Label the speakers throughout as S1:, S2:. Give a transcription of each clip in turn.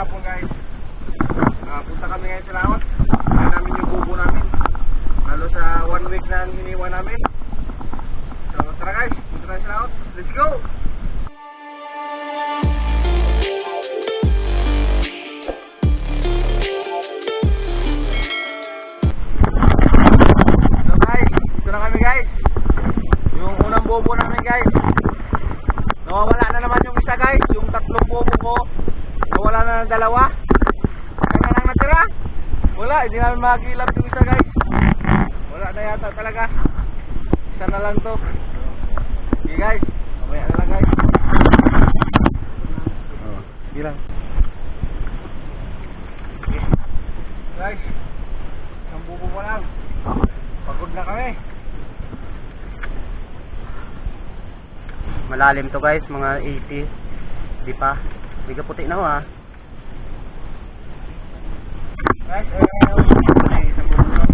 S1: hapon guys. Punta kami ngayon sa laot. Kaya namin yung bubo namin. Lalo sa 1 week na hiniwa namin. So tara guys, punta tayo sa laot. Let's go! So guys, dito na kami guys. Yung unang bubo namin guys. Nawawala na naman yung isa guys. Yung tatlong bubo ko, nawala na ng dalawa. Kaya lang natira. Wala, hindi namin makakilap yung isa guys. Wala na yata talaga. Isa na lang to. Okay guys, mamaya na lang guys. Sige lang. Okay. Guys, isang bubo mo lang. Pagod na kami.
S2: Malalim to guys, mga 80. Di pa. May kaputi na ho ha.
S1: Guys, isang bubo lang.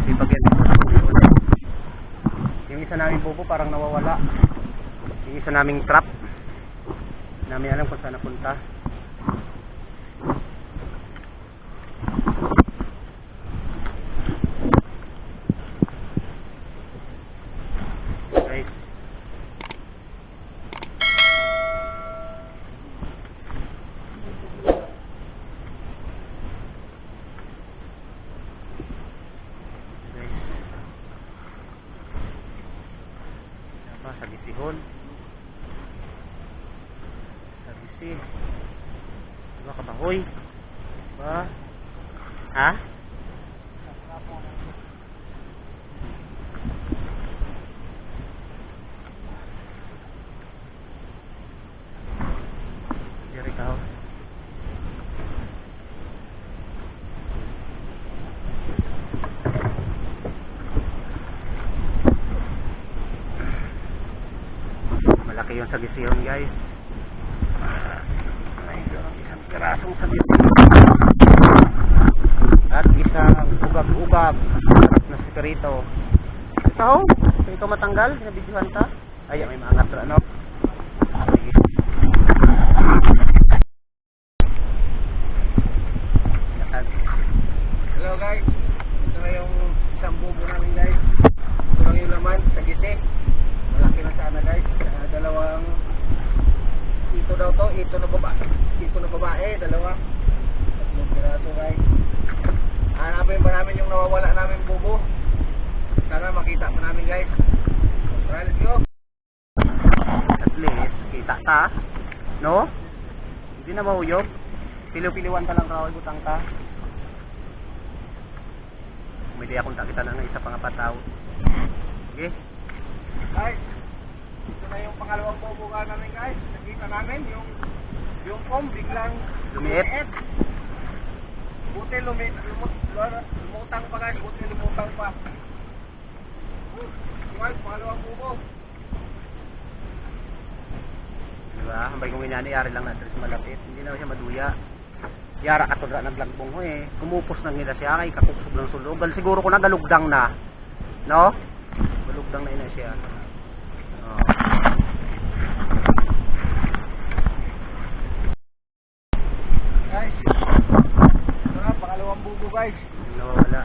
S2: Di pa ganyan. Yung isa naming bubo parang nawawala. Yung isa naming trap. Namin alam kung saan napunta. Guys. Apa sa gisihon? Sa gisi. Diba kabahoy? Ba? Ha? Diri ka ho. Malaki yung sagisihon guys. Ay, isang pirasong sagisihon. At isang ugab-ugab. Na sikarito. Ito ho? Ito matanggal? Nabidyohan ta? Ay, may maangat na ano. Sige.
S1: Hello guys, ito na yung isang bubo namin guys. Ito lang yung laman sa gisi. Malaki na sana guys. Dalawang ito daw to, ito na babae, dalawa. Tatlong piraso guys. Hanapin pa namin yung nawawala namin bubo. Sana makita pa namin guys. Tara, let's go.
S2: At least, kita ta. No? Hindi na mahuyog. Piliw-piliwan ka lang kawal, butang ka. Umili akong takita na ng isa pang apataw. Okay?
S1: Guys, ito na yung pangalawang bubo namin guys. Nakita namin yung foam biglang
S2: Lumiit.
S1: Buti lumutang pa guys, buti lumutang pa. Guys, pangalawang bubo.
S2: Diba? Hambay kong inani, yari lang natin sa malapit. Hindi na siya maduya. Yara ka to na naglagbong ho eh. Kumupos na nila siya kay kakuksog ng sulugal. Siguro ko na galugdang na. No? Galugdang na ina siya. Oh.
S1: Guys, ito na, pangalawang bubo guys.
S2: Nawawala.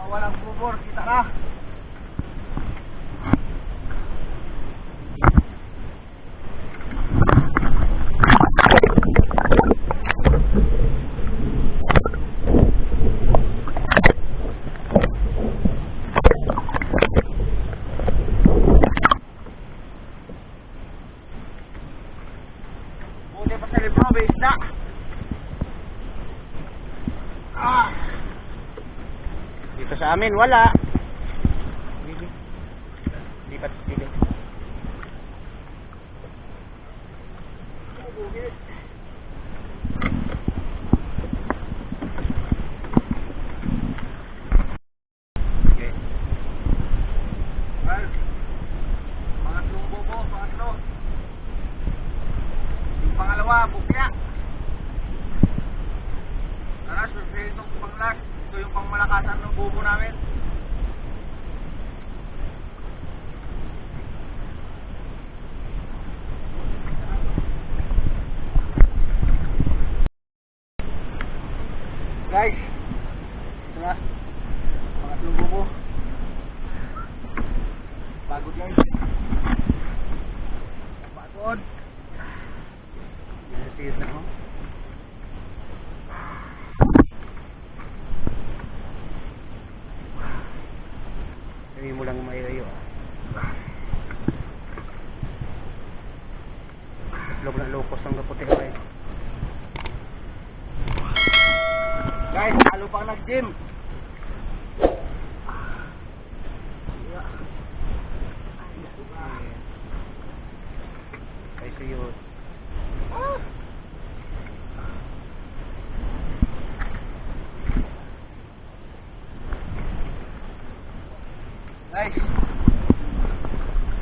S1: Walang bubo, kita ka. Buti pa sa libro, may isda.
S2: Dito sa amin, wala. Lipat dito. Okay.
S1: Well, pangatlong bubo, pangatlo. Yung pangalawa, bukya. Tara, survey itong panglas. Ito yung pangmalakasan ng bubo namin.
S2: Sabi mo lang mayayo loob na locos ng kaputi eh.
S1: Guys, lalo pang nag-gym.
S2: Ay sa'yo
S1: Guys,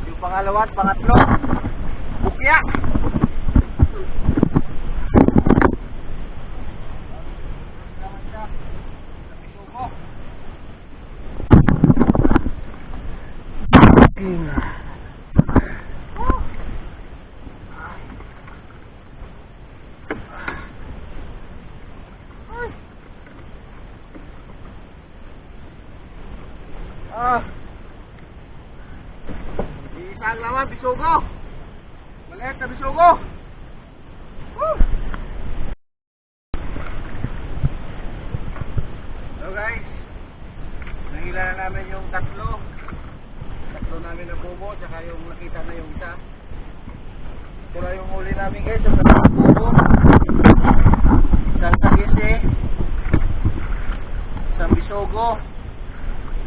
S1: yung pangalawa at pangatlo, bukya. Isang lawan, bisugo. Maliit na bisugo. So guys, nahila na namin yung tatlo namin na bubo, tsaka yung nakita na yung isa. Ito na yung huli namin guys, yung tatlong bubo, isang sagisi, isang bisugo,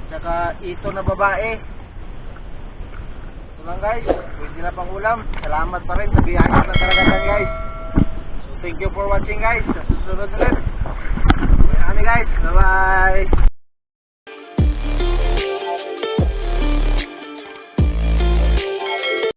S1: tsaka ito na babae. Ito lang guys, pwede na pang ulam. Salamat pa rin sa biyahe ng karagatan guys. So thank you for watching guys. Sa susunod ulit. Kaya guys, bye bye.